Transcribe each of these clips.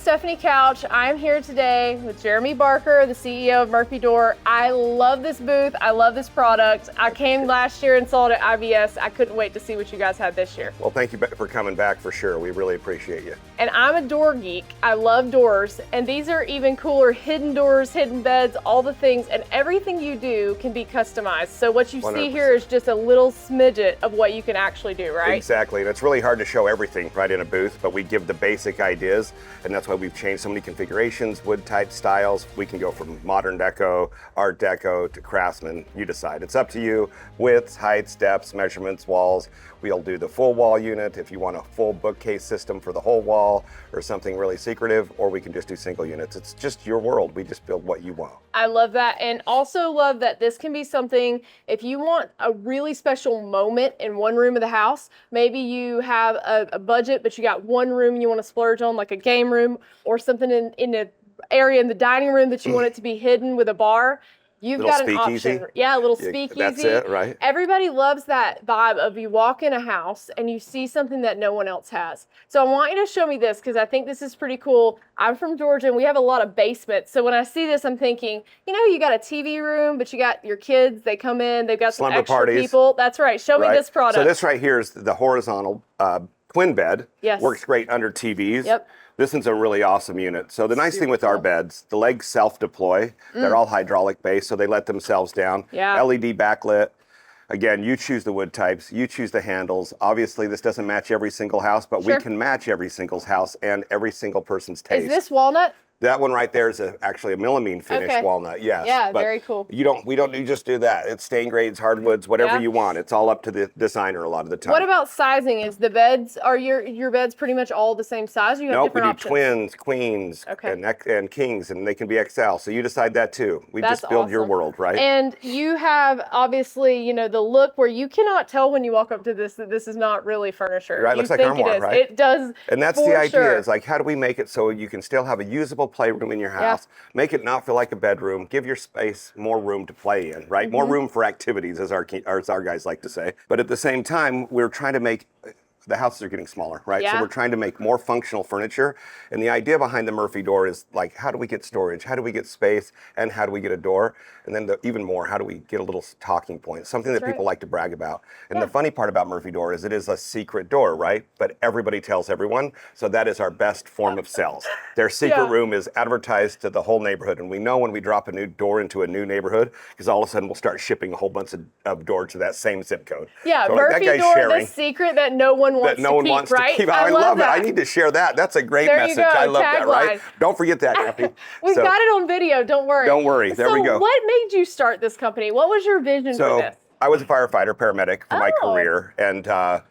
Stefanie Couch. I'm here today with Jeremy Barker, the CEO of Murphy Door. I love this booth. I love this product. I came last year and saw it at IBS. I couldn't wait to see what you guys had this year. Well, thank you for coming back for sure. We really appreciate you. And I'm a door geek. I love doors. And these are even cooler, hidden doors, hidden beds, all the things. And everything you do can be customized. So what you 100%. See here is just a little smidget of what you can actually do, right? Exactly. And it's really hard to show everything right in a booth, but we give the basic ideas. And that's why we've changed so many configurations, wood type styles. We can go from modern deco, art deco to craftsman. You decide. It's up to you. Widths, heights, depths, measurements, walls. We'll do the full wall unit if you want a full bookcase system for the whole wall or something really secretive, or we can just do single units. It's just your world. We just build what you want. I love that, and also love that this can be something, if you want a really special moment in one room of the house, maybe you have a budget, but you got one room you want to splurge on, like a game room or something in an area in the dining room that you want it to be hidden with a bar. You've got an option. Yeah, a little speakeasy. That's it, right? Everybody loves that vibe of you walk in a house and you see something that no one else has. So I want you to show me this because I think this is pretty cool. I'm from Georgia and we have a lot of basements. So when I see this, I'm thinking, you know, you got a TV room, but you got your kids, they come in, they've got some slumber extra parties. People. That's right. Show me this product. So this right here is the horizontal twin bed. Yes. Works great under TVs. Yep. This one's a really awesome unit. So the nice thing with our beds, the legs self-deploy. They're all hydraulic based, so they let themselves down. Yeah. LED backlit. Again, you choose the wood types, you choose the handles. Obviously, this doesn't match every single house, but we can match every single house and every single person's taste. Is this walnut? That one right there is actually a melamine finish walnut, yes. Yeah, but very cool. We don't just do that. It's stain grades, hardwoods, whatever you want. It's all up to the designer a lot of the time. What about sizing? Is the beds, are your beds pretty much all the same size? Or you have different options? Nope, we do twins, queens, and kings, and they can be XL. So you decide that too. We just build your world, right? And you have obviously, you know, the look where you cannot tell when you walk up to this that this is not really furniture. Right, looks like armoire, right? It does. And that's the idea. Is like, how do we make it so you can still have a usable playroom in your house? Make it not feel like a bedroom. Give your space more room to play in, right? More room for activities, as our guys like to say. But at the same time, we're trying to make the houses are getting smaller, right? Yeah. So we're trying to make more functional furniture. And the idea behind the Murphy door is like, how do we get storage? How do we get space? And how do we get a door? And then even more, how do we get a little talking point? Something that people like to brag about. And the funny part about Murphy door is it is a secret door, right? But everybody tells everyone. So that is our best form of sales. Their secret room is advertised to the whole neighborhood. And we know when we drop a new door into a new neighborhood, because all of a sudden we'll start shipping a whole bunch of doors to that same zip code. Yeah, so Murphy like, door, the secret that no one wants to keep. I love it. I need to share that. That's a great message. I love that, right? Don't forget that, Kathy. We've got it on video. Don't worry. Don't worry. There we go. So what made you start this company? What was your vision for this? I was a firefighter, paramedic for my career, and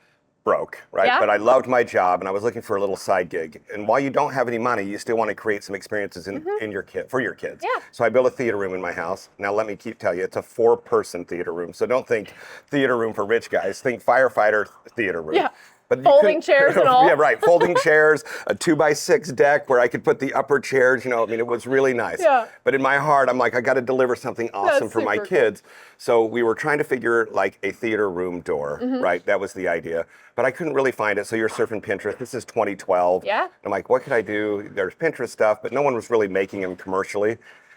broke, right? Yeah. But I loved my job, and I was looking for a little side gig. And while you don't have any money, you still want to create some experiences for your kids. Yeah. So I built a theater room in my house. Now let me tell you, it's a 4-person theater room. So don't think theater room for rich guys. Think firefighter theater room. Yeah. But folding chairs and all. Yeah, right. Folding chairs, a 2x6 deck where I could put the upper chairs, you know, I mean, it was really nice. Yeah. But in my heart, I'm like, I got to deliver something awesome for my kids. So we were trying to figure like a theater room door, right? That was the idea. But I couldn't really find it. So you're surfing Pinterest. This is 2012. Yeah. I'm like, what could I do? There's Pinterest stuff, but no one was really making them commercially.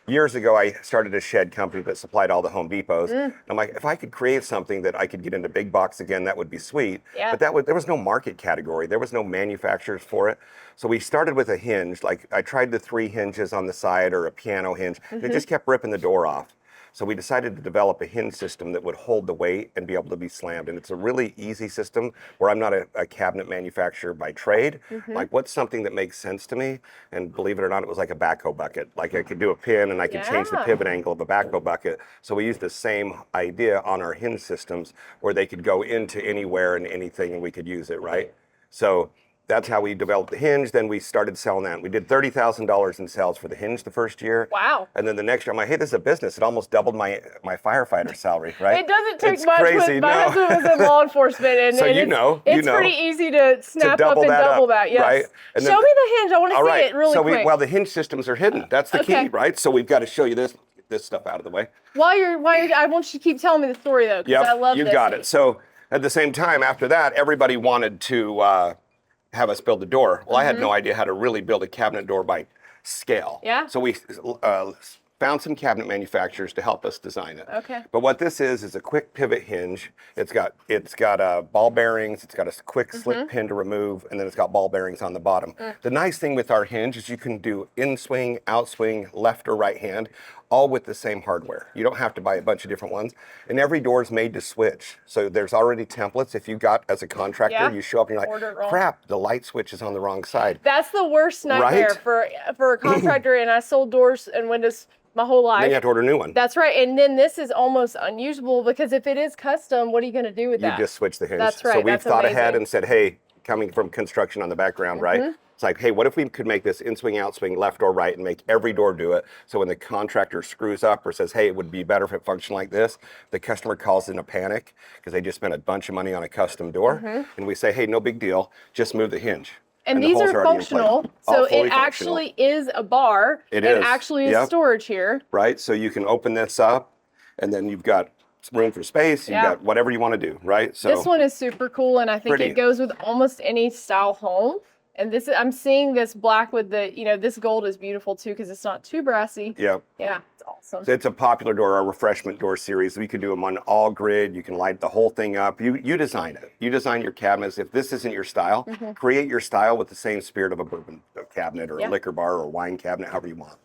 Years ago, I started a shed company that supplied all the Home Depots. I'm like, if I could create something that I could get into big box again, that would be sweet. Yeah. But there was no market category. There was no manufacturers for it. So we started with a hinge. Like I tried the 3 hinges on the side or a piano hinge. It just kept ripping the door off. So we decided to develop a hinge system that would hold the weight and be able to be slammed. And it's a really easy system where I'm not a cabinet manufacturer by trade. Like what's something that makes sense to me? And believe it or not, it was like a backhoe bucket. Like I could do a pin and I could change the pivot angle of a backhoe bucket. So we used the same idea on our hinge systems where they could go into anywhere and anything and we could use it, right? So that's how we developed the hinge. Then we started selling that. We did $30,000 in sales for the hinge the first year. Wow. And then the next year, I'm like, hey, this is a business. It almost doubled my firefighter salary, right? It doesn't take it's much. Crazy. My husband was in law enforcement, and so it's pretty easy to snap up and double that. Yes. Right? And show me the hinge. I want to see it really quick. Well, the hinge systems are hidden. That's the key, right? So we've got to show you this stuff out of the way. While you're, I want you to keep telling me the story though, because I love this. You got it. So at the same time, after that, everybody wanted to have us build the door. Well, I had no idea how to really build a cabinet door by scale. Yeah. So we found some cabinet manufacturers to help us design it. Okay. But what this is a quick pivot hinge. It's got ball bearings. It's got a quick slip pin to remove, and then it's got ball bearings on the bottom. The nice thing with our hinge is you can do in swing, out swing, left or right hand, all with the same hardware. You don't have to buy a bunch of different ones. And every door is made to switch. So there's already templates. If you got as a contractor, you show up and you're Order it like, wrong. crap, the light switch is on the wrong side. That's the worst nightmare for a contractor, and I sold doors and windows my whole life. Then you have to order a new one. That's right. And then this is almost unusable because if it is custom, what are you going to do with that? You just switch the hinge. That's right. So we've That's thought ahead amazing. and said, hey, coming from construction on the background, right? It's like, hey, what if we could make this in swing, out swing, left or right, and make every door do it? So when the contractor screws up or says, hey, it would be better if it functioned like this, the customer calls in a panic because they just spent a bunch of money on a custom door. And we say, hey, no big deal, just move the hinge. And the these holes are already in place. functional, All so fully it actually is a bar. It and is. actually is Yep. storage here. Right? So you can open this up, and then you've got room for space. You've got whatever you want to do, right? So This one is super cool, and I think Pretty. it goes with almost any style home. And this, I'm seeing this black with the, this gold is beautiful too because it's not too brassy. yeah. Yeah, it's awesome. It's a popular door, our refreshment door series. We can do them on all grid. You can light the whole thing up. You design it. You design your cabinets. If this isn't your style, create your style with the same spirit of a bourbon cabinet or a liquor bar or a wine cabinet, however you want.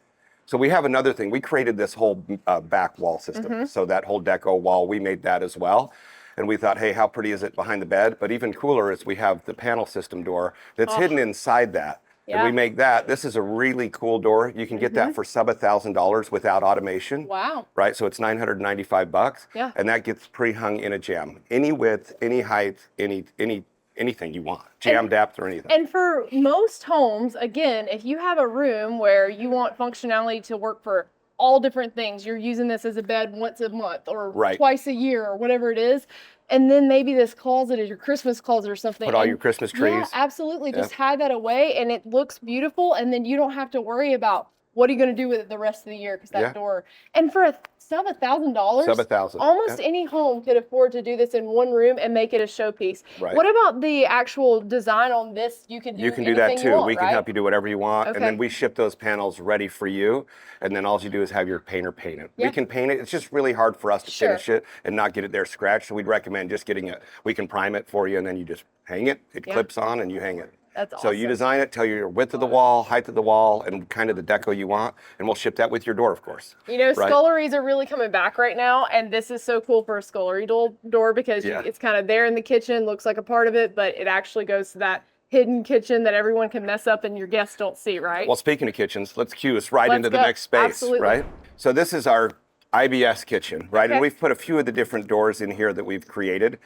So we have another thing. We created this whole back wall system. So that whole deco wall, we made that as well. And we thought, hey, how pretty is it behind the bed? But even cooler is we have the panel system door that's hidden inside that. And we make that. This is a really cool door. You can get that for sub $1,000 without automation. Wow. Right? So it's $995. Yeah. And that gets pre-hung in a jamb. Any width, any height, anything you want. Jam depth or anything. And for most homes, again, if you have a room where you want functionality to work for all different things, you're using this as a bed once a month or twice a year or whatever it is. And then maybe this closet is your Christmas closet or something. Put all your Christmas trees. Yeah, absolutely. Just hide that away and it looks beautiful. And then you don't have to worry about what are you going to do with it the rest of the year because that door. And for a sub $1,000, Sub 1,000. almost any home could afford to do this in one room and make it a showpiece. Right. What about the actual design on this? You can do that too. Want, we can help you do whatever you want. And then we ship those panels ready for you. And then all you do is have your painter paint it. We can paint it. It's just really hard for us to finish it and not get it there scratched. So we'd recommend just getting it. We can prime it for you and then you just hang it. It clips on and you hang it. That's awesome. So you design it, tell you your width of the wall, height of the wall, and kind of the deco you want, and we'll ship that with your door, of course. Sculleries are really coming back right now, and this is so cool for a scullery door because it's kind of there in the kitchen, looks like a part of it, but it actually goes to that hidden kitchen that everyone can mess up and your guests don't see, right? Well, speaking of kitchens, let's cue us into the next space, right? So this is our IBS kitchen, right? And we've put a few of the different doors in here that we've created.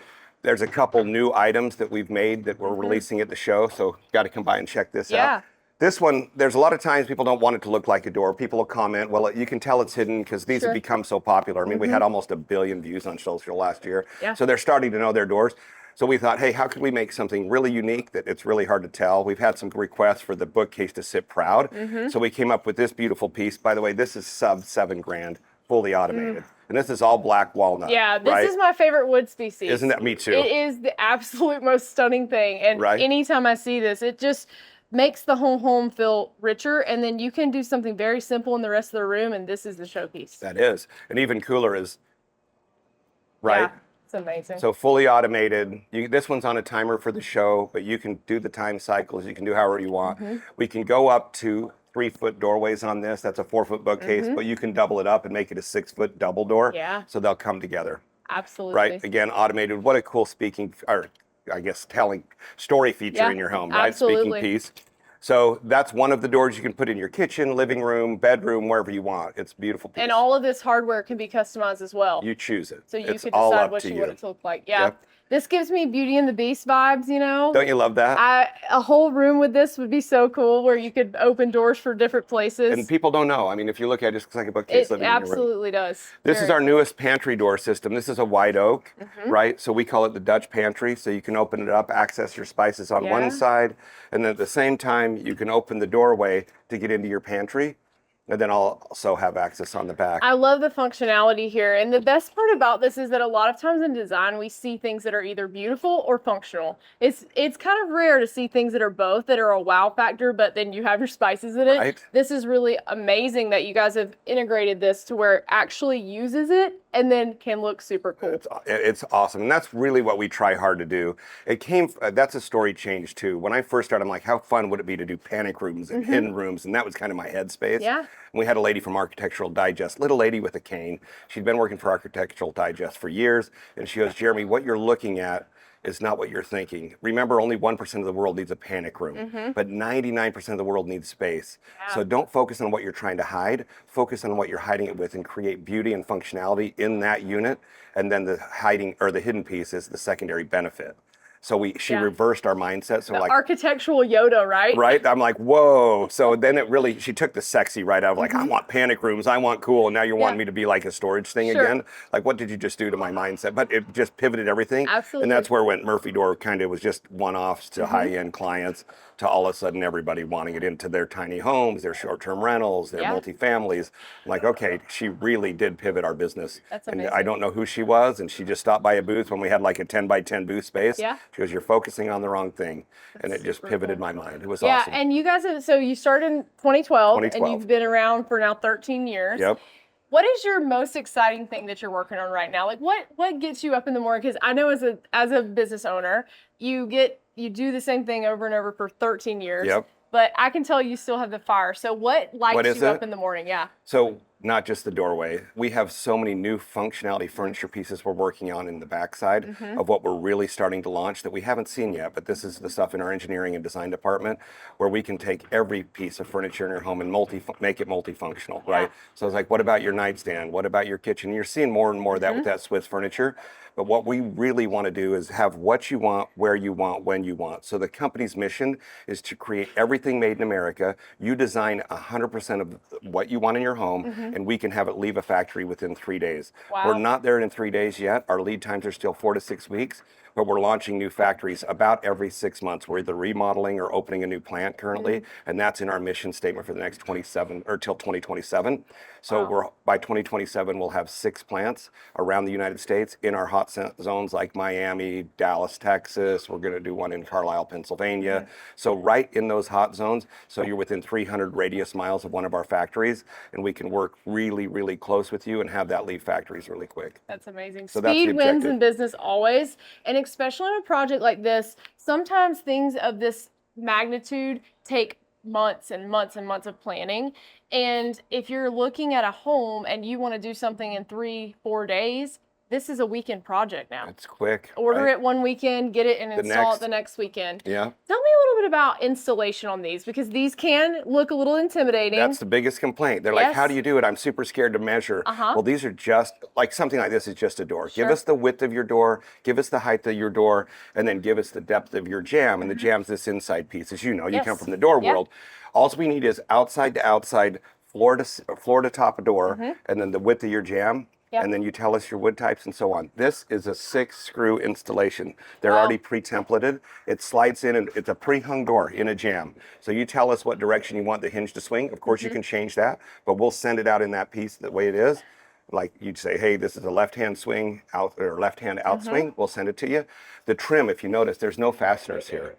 There's a couple new items that we've made that we're releasing at the show, so got to come by and check this out. This one, there's a lot of times people don't want it to look like a door. People will comment, well, you can tell it's hidden because these have become so popular. I mean, we had almost 1 billion views on social last year. So they're starting to know their doors. So we thought, hey, how could we make something really unique that it's really hard to tell? We've had some requests for the bookcase to sit proud. So we came up with this beautiful piece. By the way, this is sub $7,000, fully automated. And this is all black walnut. Yeah, this is my favorite wood species. Isn't that me too? It is the absolute most stunning thing. And anytime I see this, it just makes the whole home feel richer. And then you can do something very simple in the rest of the room. And this is the showpiece. That is. And even cooler is, right? Yeah, it's amazing. So fully automated. This one's on a timer for the show, but you can do the time cycles. You can do however you want. We can go up to 3-foot doorways on this. That's a 4-foot bookcase, but you can double it up and make it a 6-foot double door. Yeah. So they'll come together. Absolutely. Right. Again, automated. What a cool telling story feature in your home, right? Absolutely. Speaking piece. So that's one of the doors you can put in your kitchen, living room, bedroom, wherever you want. It's a beautiful piece. And all of this hardware can be customized as well. You choose it. So you it's can all decide up what to you want it to look like. Yeah. Yep. This gives me Beauty and the Beast vibes, Don't you love that? A whole room with this would be so cool where you could open doors for different places. And people don't know. I mean, if you look at it, it just looks like a bookcase living in your room. It absolutely does. This is our newest pantry door system. This is a white oak, right? So we call it the Dutch pantry. So you can open it up, access your spices on one side, and then at the same time, you can open the doorway to get into your pantry. And then I'll also have access on the back. I love the functionality here. And the best part about this is that a lot of times in design, we see things that are either beautiful or functional. It's kind of rare to see things that are both, that are a wow factor, but then you have your spices in it. Right. This is really amazing that you guys have integrated this to where it actually uses it and then can look super cool. It's awesome. And that's really what we try hard to do. That's a story change too. When I first started, I'm like, how fun would it be to do panic rooms and hidden rooms? And that was kind of my headspace. Yeah. And we had a lady from Architectural Digest, little lady with a cane. She'd been working for Architectural Digest for years. And she goes, Jeremy, what you're looking at is not what you're thinking. Remember, only 1% of the world needs a panic room, but 99% of the world needs space. Yeah. So don't focus on what you're trying to hide, focus on what you're hiding it with and create beauty and functionality in that unit. And then the hiding or the hidden piece is the secondary benefit. So she reversed our mindset. So The like architectural Yoda, right? right, I'm like, whoa. So then she took the sexy right out of like, I want panic rooms, I want cool, and now you're wanting me to be like a storage thing again. Like, what did you just do to my mindset? But it just pivoted everything. Absolutely. And that's where went Murphy Door kind of was just one-offs to high-end clients, to all of a sudden everybody wanting it into their tiny homes, their short-term rentals, their multifamilies. I'm like, okay, she really did pivot our business. That's and amazing. I don't know who she was, and she just stopped by a booth when we had like a 10 by 10 booth space. Yeah. She goes, you're focusing on the wrong thing. And it just pivoted my mind. It was Yeah, awesome. and you guys so you started in 2012, 2012. and you've been around for now 13 years. Yep. What is your most exciting thing that you're working on right now? Like what gets you up in the morning? Because I know as a business owner, you do the same thing over and over for 13 years. Yep. But I can tell you still have the fire. So what lights you up in the morning? Yeah. So not just the doorway. We have so many new functionality furniture pieces we're working on in the backside of what we're really starting to launch that we haven't seen yet. But this is the stuff in our engineering and design department where we can take every piece of furniture in your home and make it multifunctional, right? So it's like, what about your nightstand? What about your kitchen? You're seeing more and more of that with that Swiss furniture. But what we really want to do is have what you want, where you want, when you want. So the company's mission is to create everything made in America. You design 100% of what you want in your home, and we can have it leave a factory within 3 days. Wow. We're not there in 3 days yet. Our lead times are still 4 to 6 weeks. But we're launching new factories about every 6 months. We're either remodeling or opening a new plant currently, and that's in our mission statement for the next 27 or till 2027. So by 2027, we'll have 6 plants around the United States in our hot zones like Miami, Dallas, Texas. We're going to do one in Carlisle, Pennsylvania. So right in those hot zones, so you're within 300 radius miles of one of our factories, and we can work really, really close with you and have that leave factories really quick. That's amazing. So that's the Speed wins objective. in business always. And especially on a project like this, sometimes things of this magnitude take months and months and months of planning. And if you're looking at a home and you want to do something in 3-4 days, this is a weekend project now. It's quick. Order right? it one weekend, get it and install it the next weekend. Yeah. Tell me a little bit about installation on these, because these can look a little intimidating. That's the biggest complaint. They're like, how do you do it? I'm super scared to measure. Well, these are just, like something like this is just a door. Give us the width of your door, give us the height of your door, and then give us the depth of your jamb. And the jamb's this inside piece. As you know, you come from the door world. All we need is outside to outside, floor to top of door, and then the width of your jamb. And then you tell us your wood types and so on. This is a 6-screw installation. They're already pre-templated. It slides in and it's a pre-hung door in a jamb. So you tell us what direction you want the hinge to swing. Of course, you can change that, but we'll send it out in that piece the way it is. Like you'd say, hey, this is a left-hand swing out or left-hand out swing. We'll send it to you. The trim, if you notice, there's no fasteners here.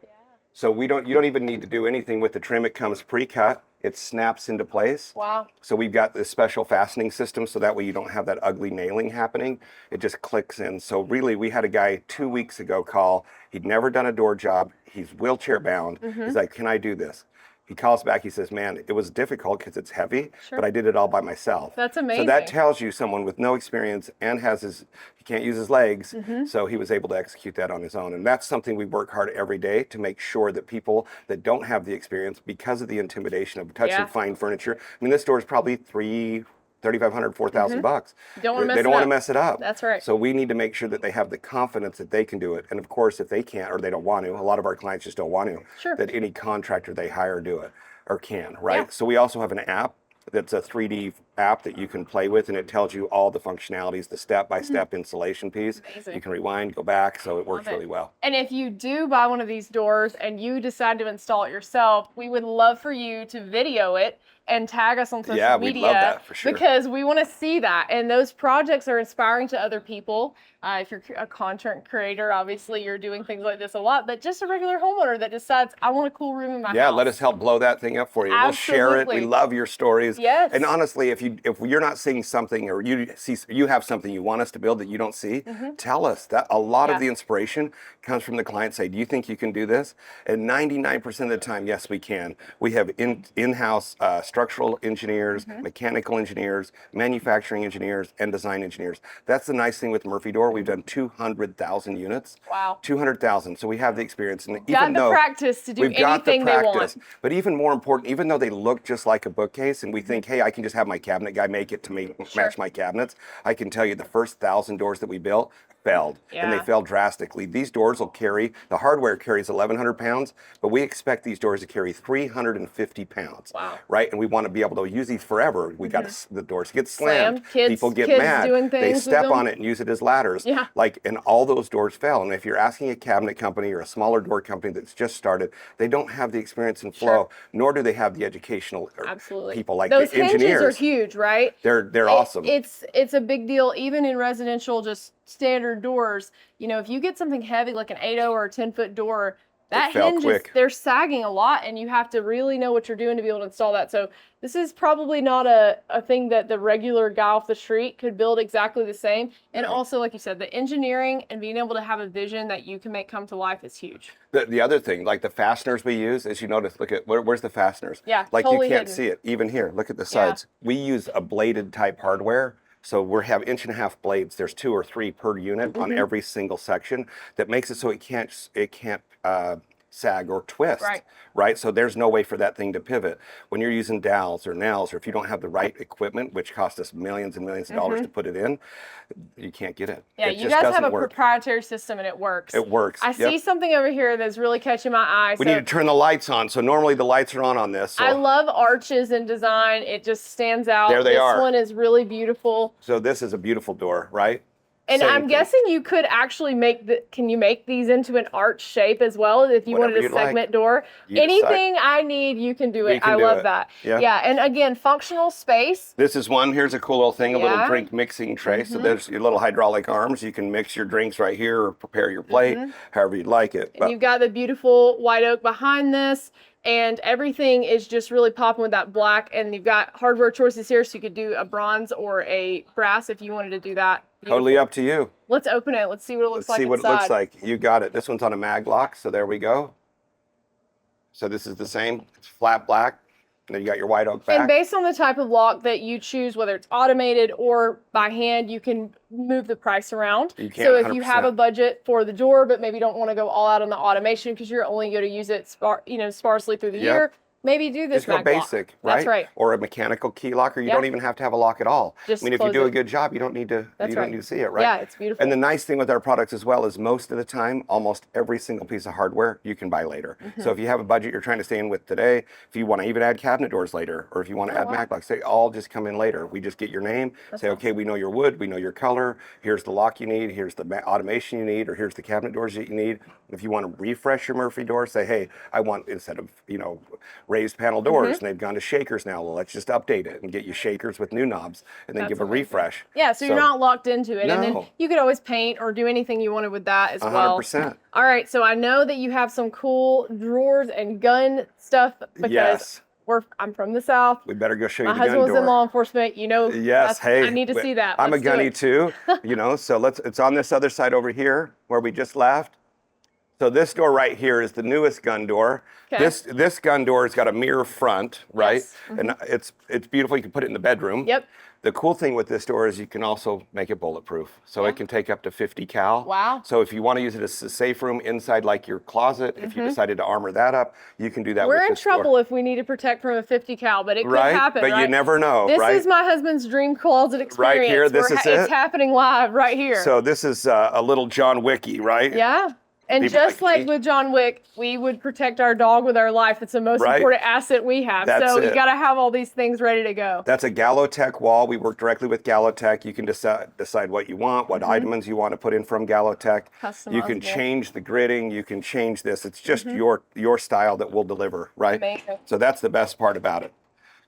So you don't even need to do anything with the trim. It comes pre-cut. It snaps into place. Wow. So we've got this special fastening system so that way you don't have that ugly nailing happening. It just clicks in. So really, we had a guy 2 weeks ago call. He'd never done a door job. He's wheelchair bound. He's like, can I do this? He calls back, he says, man, it was difficult because it's heavy, but I did it all by myself. That's amazing. So that tells you someone with no experience and he can't use his legs, so he was able to execute that on his own. And that's something we work hard every day to make sure that people that don't have the experience, because of the intimidation of touching fine furniture, I mean, this door is probably $3,500, $4,000. They don't want to mess it up. That's right. So we need to make sure that they have the confidence that they can do it. And of course, if they can't or they don't want to, a lot of our clients just don't want to, that any contractor they hire do it or can, right? So we also have an app that's a 3D app that you can play with, and it tells you all the functionalities, the step-by-step installation piece. Amazing. You can rewind, go back, so it works Love it. really well. And if you do buy one of these doors and you decide to install it yourself, we would love for you to video it and tag us on social Yeah, media. we'd love that for sure. Because we want to see that. And those projects are inspiring to other people. If you're a content creator, obviously you're doing things like this a lot, but just a regular homeowner that decides, I want a cool room in my house. Yeah, let us help blow that thing up for you. We'll share it. Absolutely. We love your stories. Yes. And honestly, if you're not seeing something, or you have something you want us to build that you don't see, tell us. That a lot of the inspiration comes from the client say, do you think you can do this? And 99% of the time, yes, we can. We have in-house structural engineers, mechanical engineers, manufacturing engineers, and design engineers. That's the nice thing with Murphy Door. We've done 200,000 units. Wow. 200,000. So we have the experience. And Got the practice to do anything they want. But even more important, even though they look just like a bookcase, and we think, hey, I can just have my cabinet guy make it to match my cabinets, I can tell you the first 1,000 doors that we built failed, and they failed drastically. These doors will carry, the hardware carries 1,100 pounds, but we expect these doors to carry 350 pounds. Wow. Right? And we want to be able to use these forever. We got the doors get slammed. Kids, people get kids mad. doing They things step with on them. it and use it as ladders. Yeah. And all those doors fell. And if you're asking a cabinet company or a smaller door company that's just started, they don't have the experience and flow, nor do they have the educational people like those the engineers. hinges are huge, right? They're awesome. It's a big deal, even in residential, just standard doors. You know, if you get something heavy like an 8.0 or a 10-foot door, that hinge they're sagging a lot, and you have to really know what you're doing to be able to install that. So this is probably not a thing that the regular guy off the street could build exactly the same. And also, like you said, the engineering and being able to have a vision that you can make come to life is huge. The other thing, like the fasteners we use, as you notice, look at where's the fasteners? Yeah, like totally you can't hidden. see it. Even here, look at the sides. We use a bladed type hardware. So we have 1.5-inch blades. There's 2 or 3 per unit on every single section. That makes it so it can't sag or twist. Right. So there's no way for that thing to pivot. When you're using dowels or nails, or if you don't have the right equipment, which costs us millions and millions of dollars to put it in, you can't get it. Yeah, it you guys have a proprietary system, and it works. It works. I see something over here that's really catching my eye. We need to turn the lights on. So normally the lights are on this. So. I love arches and design. It just stands out. There they are. This one is really beautiful. So this is a beautiful door, right? And I'm guessing you could actually can you make these into an arch shape as well if you wanted a segment door? Anything I need, you can do it. I love that. Yeah, and again, functional space. This is one, here's a cool little thing, a little drink mixing tray. So there's your little hydraulic arms. You can mix your drinks right here or prepare your plate, however you'd like it. And you've got the beautiful white oak behind this. And everything is just really popping with that black. And you've got hardware choices here, so you could do a bronze or a brass if you wanted to do that. Beautiful. Totally up to you. Let's open it. Let's see what it looks like. Let's see what it looks like. You got it. This one's on a mag lock, so there we go. So this is the same. It's flat black. And then you got your white oak back. And based on the type of lock that you choose, whether it's automated or by hand, you can move the price around. You can, so if you 100%. have a budget for the door, but maybe don't want to go all out on the automation because you're only going to use it sparsely through the year, maybe do this Just go basic, lock. That's right. Or a mechanical key lock, or you don't even have to have a lock at all. Just I mean, if you do a good job, you don't need to. You don't need to see it, right? Yeah, it's beautiful. And the nice thing with our products as well is most of the time, almost every single piece of hardware you can buy later. So if you have a budget you're trying to stay in with today, if you want to even add cabinet doors later, or if you want to add mag locks, they all just come in later. We just get your name, say, okay, we know your wood, we know your color. Here's the lock you need. Here's the automation you need, or here's the cabinet doors that you need. If you want to refresh your Murphy door, say, hey, I want, instead of raised panel doors, and they've gone to shakers now. Well, let's just update it and get you shakers with new knobs, and then give a refresh. Yeah, so you're not locked into it. No. And then you could always paint or do anything you wanted with that as well. 100%. All right, so I know that you have some cool drawers and gun stuff because I'm from the South. We better go show you the gun door. My husband was in law enforcement. Yes, hey. I need to see that. I'm a gunny too, so it's on this other side over here where we just left. So this door right here is the newest gun door. Okay. This gun door has got a mirror front, right? Yes. And it's beautiful. You can put it in the bedroom. Yep. The cool thing with this door is you can also make it bulletproof. So it can take up to 50 cal. Wow. So if you want to use it as a safe room inside like your closet, if you decided to armor that up, you can do that with this door. We're in trouble if we need to protect from a 50 cal, but it could happen, But you never know, This is my husband's dream closet experience. Right here, this is it. It's happening live right here. So this is a little John Wicky, right? Yeah. And People just like me. with John Wick, we would protect our dog with our life. It's the most Right. important asset we have. That's so you it. got to have all these things ready to go. That's a Gallotech wall. We work directly with Gallotech. You can decide what you want, what items you want to put in from Gallotech. You can Customizable. change the gridding. You can change this. It's just your style that will deliver, right? Amazing. So that's the best part about it.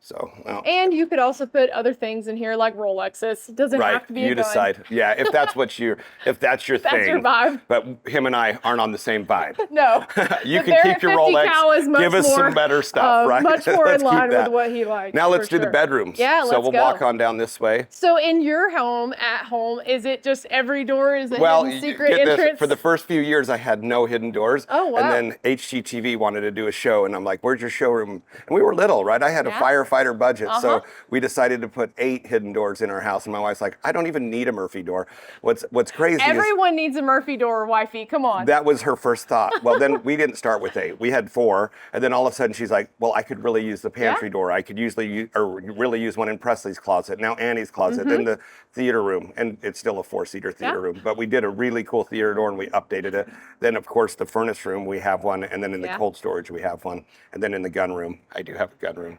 So, well, And you could also put other things in here like Rolexes. It doesn't right, have to be a you gun. decide. Yeah, if that's what if that's your That's thing. your vibe. But him and I aren't on the same vibe. No. You The can Barrett keep your 50 Rolex. cal is much Give us more, some better stuff, right? Much more in Let's keep line with that. what he likes. Now let's for do the sure. bedrooms. Yeah, so let's we'll go. walk on down this way. So in your home, at home, is it just every door is a Well, hidden you secret get this, entrance? for the first few years, I had no hidden doors. Oh, wow. And then HGTV wanted to do a show, and I'm like, "Where's your showroom?" And we were little, right? I had a Yeah. firefighter budget, so Uh-huh. we decided to put 8 hidden doors in our house. And my wife's like, "I don't even need a Murphy door." What's crazy is Everyone needs a Murphy door, wifey. Come on. that was her first thought. Well, then we didn't start with 8. We had 4, and then all of a sudden she's like, "Well, I could really use the pantry Yeah. door. I could really use one in Presley's closet. Now Annie's closet, then the theater room, and it's still a 4-seater theater Yeah. room. But we did a really cool theater door, and we updated it. Then, of course, the furnace room we have one, and then in the Yeah. cold storage we have one, and then in the gun room I do have a gun room.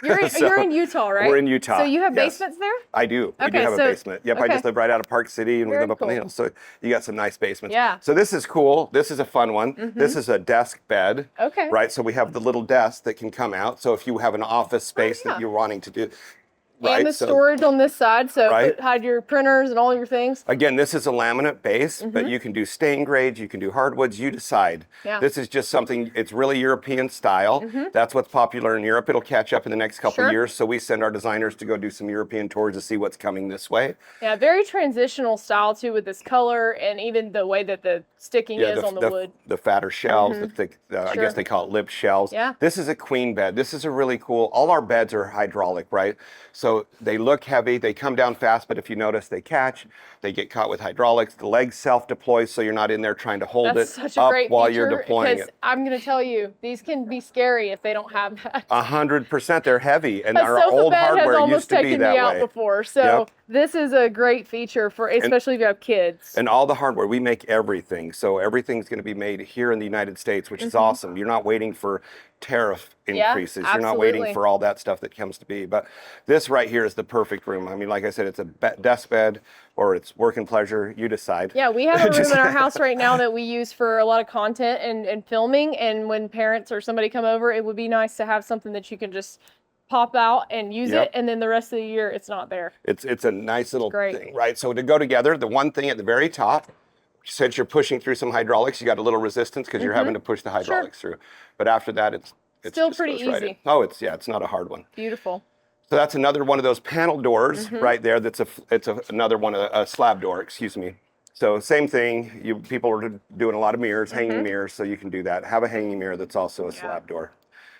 You're So, in Utah, right? we're in Utah, So you have yes. basements there? I do. We do Okay, have so- a basement. Yep, I okay. just live right out of Park City and we Very live up on the cool. hill. So you got some nice basements. Yeah. So this is cool. This is a fun one. This is a desk bed. Okay. Right. So we have the little desk that can come out. So if you have an office space yeah. that you're wanting to do. Right. And the so, storage on this side, so Right. hide your printers and all your things. Again, this is a laminate base, but you can do stain grades, you can do hardwoods, you decide. Yeah. This is just something, it's really European style. That's what's popular in Europe. It'll catch up in the next couple Sure. years. So we send our designers to go do some European tours to see what's coming this way. Yeah, very transitional style too with this color and even the way that the sticking is on the wood. The fatter shelves, the thick, I Sure. guess they call it lip shelves. Yeah. This is a queen bed. This is a really cool, all our beds are hydraulic, right? So they look heavy, they come down fast, but if you notice, they catch, they get caught with hydraulics. The legs self-deploy, so you're not in there trying to hold That's it such a up great while feature you're deploying because it. I'm going to tell you, these can be scary if they don't have that. 100%, they're heavy, and A our sofa old bed has hardware almost used to be taken that me out way. before, so Yep. this is a great feature for, especially if you have kids. And all the hardware, we make everything. So everything's going to be made here in the United States, which is awesome. You're not waiting for tariff Yeah, increases. You're not waiting absolutely. for all that stuff that comes to be. But this right here is the perfect room. I mean, like I said, it's a desk bed or it's work and pleasure. You decide. Yeah, we have a room Just- in our house right now that we use for a lot of content and filming. And when parents or somebody come over, it would be nice to have something that you can just pop out and use Yep. it. And then the rest of the year, it's not there. It's a nice little Great. thing, right? So to go together, the one thing at the very top, since you're pushing through some hydraulics, you got a little resistance because you're having to push the hydraulics through. But after that, it's Still just pretty goes right easy. in. Oh, it's not a hard one. Beautiful. So that's another one of those panel doors right there. Another one of a slab door, excuse me. So same thing. People are doing a lot of mirrors, hanging mirrors, so you can do that. Have a hanging mirror that's also a slab door.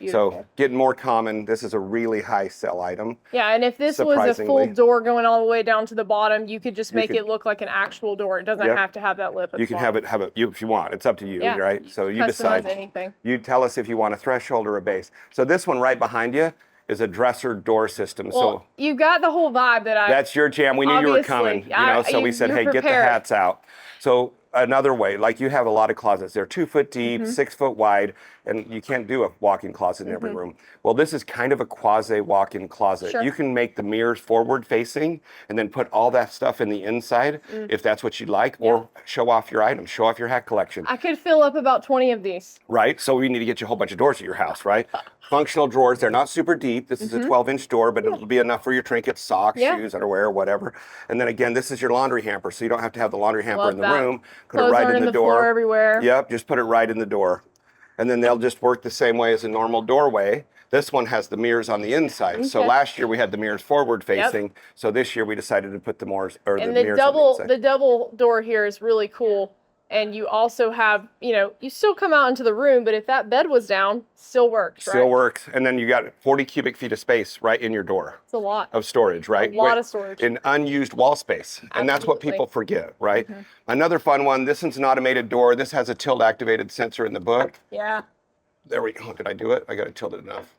So Beautiful. getting more common. This is a really high sell item. Yeah, and if this was a full Surprisingly. door going all the way down to the bottom, you could just make could- it look like an actual door. It doesn't Yep. have to have that lip. At You the can bottom. have it if you want. It's up to you, Yeah. right? So you Customize decide. anything. You tell us if you want a threshold or a base. So this one right behind you is a dresser door system. Well, So you got the whole vibe that I. that's your jam. We knew you were Obviously. coming, so we said, You're hey, get the prepared. hats out. So another way, like you have a lot of closets. They're 2 foot deep, 6 foot wide, and you can't do a walk-in closet in every room. Well, this is kind of a quasi walk-in closet. Sure. You can make the mirrors forward facing and then put all that stuff in the inside if that's what you'd like, or show off your items, show off your hat collection. I could fill up about 20 of these. Right? So we need to get you a whole bunch of doors at your house, right? Functional drawers. They're not super deep. This is a 12-inch door, but it'll be enough for your trinkets, socks, Yeah. shoes, underwear, whatever. And then again, this is your laundry hamper, so you don't have to have the laundry hamper Love in the that. room. Put Clothes it right aren't in in the the door. floor everywhere. Yep, just put it right in the door. And then they'll just work the same way as a normal doorway. This one has the mirrors on the inside. So Okay. last year we had the mirrors forward facing. So this year we decided to put the mirrors And the the mirrors on the double inside. the double door here is really cool. And you also have, you still come out into the room, but if that bed was down, still works, right? Still works. And then you got 40 cubic feet of space right in your door. It's a lot. Of storage, right? A lot of storage. In unused wall space. And that's what Absolutely. people forget, right? Another fun one, this is an automated door. This has a tilt activated sensor in the book. Yeah, There we go. Did I do it? I got it tilted enough.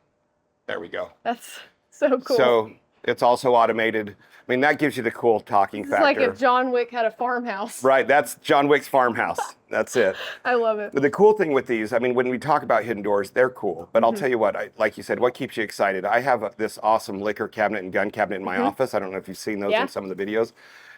There we go. that's so cool. So It's also automated. I mean, that gives you the cool talking It's factor. like if John Wick had a farmhouse. Right, that's John Wick's farmhouse. That's it. I love it. But the cool thing with these, I mean, when we talk about hidden doors, they're cool. But I'll tell you what, like you said, what keeps you excited? I have this awesome liquor cabinet and gun cabinet in my office. I don't know if you've seen those in some of the videos.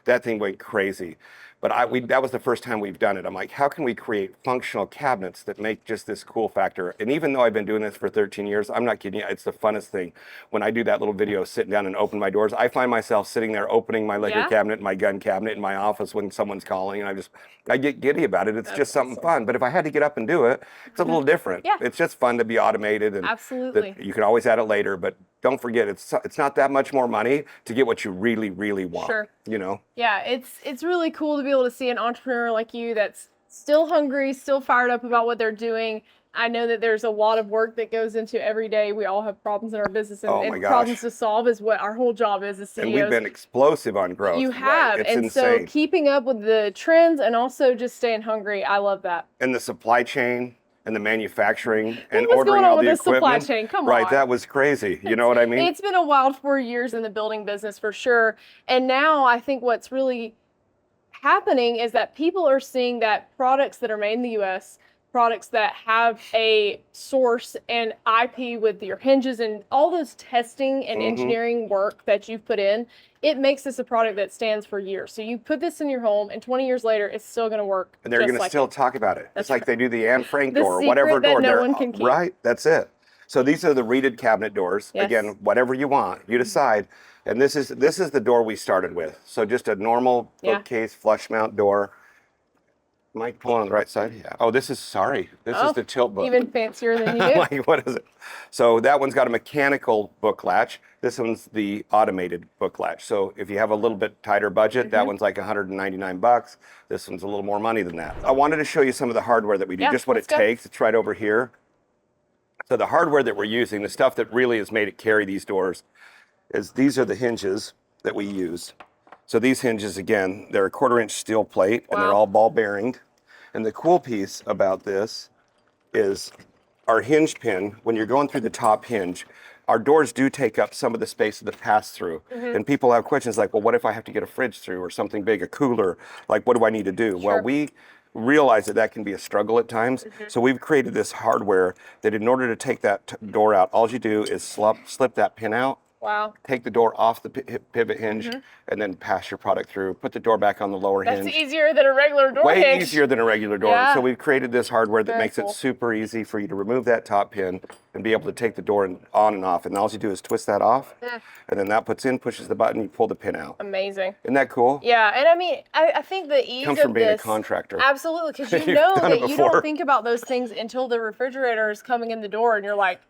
That thing went crazy. But that was the first time we've done it. I'm like, how can we create functional cabinets that make just this cool factor? And even though I've been doing this for 13 years, I'm not kidding you, it's the funnest thing. When I do that little video, sitting down and open my doors, I find myself sitting there opening my liquor cabinet, my gun cabinet in my office when someone's calling, and I get giddy about it. It's just something fun. But if I had to get up and do it, it's a little different. Yeah. It's just fun to be automated, and absolutely. you can always add it later, but don't forget, it's not that much more money to get what you really, really want. Sure. You know? Yeah, it's really cool to be able to see an entrepreneur like you that's still hungry, still fired up about what they're doing. I know that there's a lot of work that goes into every day. We all have problems in our business, and problems to solve is what our whole job is as CEOs. And we've been explosive on growth. You have, It's and insane. so keeping up with the trends and also just staying hungry, I love that. And the supply chain and the manufacturing and What's ordering going on all with the the supply equipment. chain? Come right, on. that was crazy. You know what I mean? It's been a wild 4 years in the building business for sure. And now I think what's really happening is that people are seeing that products that are made in the US, products that have a source and IP with your hinges and all those testing and engineering work that you've put in, it makes this a product that stands for years. So you put this in your home and 20 years later, it's still going to work. And they're going to still talk about it. It's like they do the Anne Frank The door or whatever secret that door. no one can keep. Right, that's it. So these are the reeded cabinet doors. Yes. Again, whatever you want, you decide. And this is the door we started with. So just a normal bookcase flush mount door. Am I pulling on the right side? Yeah. Oh, this is the tilt book. Even fancier than you do. Like, what is it? So that one's got a mechanical book latch. This one's the automated book latch. So if you have a little bit tighter budget, that one's like $199. This one's a little more money than that. I wanted to show you some of the hardware that we do, just what it takes. It's right over here. So the hardware that we're using, the stuff that really has made it carry these doors, is these are the hinges that we use. So these hinges, again, they're a 1/4-inch steel plate, and they're all ball bearinged. And the cool piece about this is our hinge pin. When you're going through the top hinge, our doors do take up some of the space of the pass-through. And people have questions like, well, what if I have to get a fridge through or something big, a cooler? Like, what do I need to do? Well, we realize that can be a struggle at times. So we've created this hardware that in order to take that door out, all you do is slip that pin out. Wow. Take the door off the pivot hinge and then pass your product through. Put the door back on the lower hinge. That's easier than a regular door hinge. Way easier than a regular door. Yeah. So we've created this hardware that makes it super easy for you to remove that top pin and be able to take the door on and off. And all you do is twist that off. And then that pushes the button, you pull the pin out. Amazing. Isn't that cool? Yeah, and I mean, I think the ease Comes of from being this, a contractor. Absolutely, because you You've know done it that you before. don't think about those things until the refrigerator is coming in the door and you're like,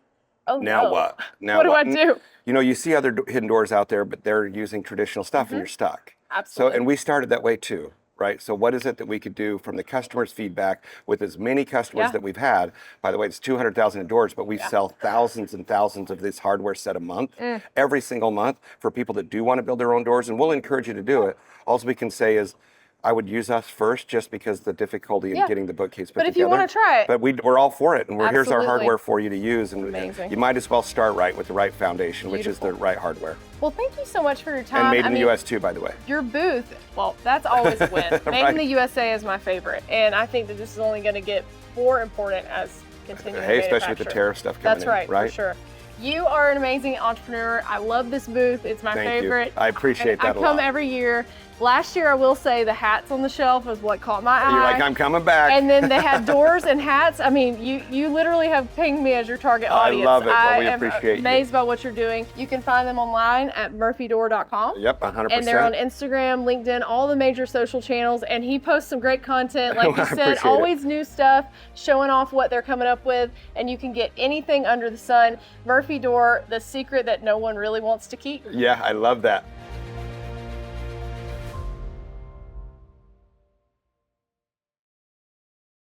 oh Now no. what? Now what do I do? You know, you see other hidden doors out there, but they're using traditional stuff and you're stuck. Absolutely. So, and we started that way too, right? So what is it that we could do from the customer's feedback with as many customers that we've had? By the way, it's 200,000 doors, but we sell thousands and thousands of this hardware set a month, every single month for people that do want to build their own doors, and we'll encourage you to do it. All we can say is, I would use us first just because the difficulty in getting the bookcase put together. But if you want to try it. But we're all for it, and here's our Absolutely. hardware for you to use. And Amazing. you might as well start right with the right foundation, which is the right hardware. Well, thank you so much for your time. And made in the U.S. too, by the way. Your booth, well, that's always a win. Made in the USA is my favorite, and I think that this is only going to get more important as continuing Hey, especially with the tariff stuff coming in. That's right, for sure. You are an amazing entrepreneur. I love this booth. It's my favorite. I appreciate that a lot. I come every year. Last year, I will say the hats on the shelf was what caught my eye. You're like, I'm coming back. And then they had doors and hats. I mean, you literally have pinged me as your target audience. I love it. Well, we am appreciate amazed about what you're doing. You can find them online at murphydoor.com. Yep, 100%. And they're on Instagram, LinkedIn, all the major social channels. And he posts some great content. Like you said, appreciate always new stuff, showing off what they're coming up with. And you can get anything under the sun. Murphy Door, the secret that no one really wants to keep. Yeah, I love that.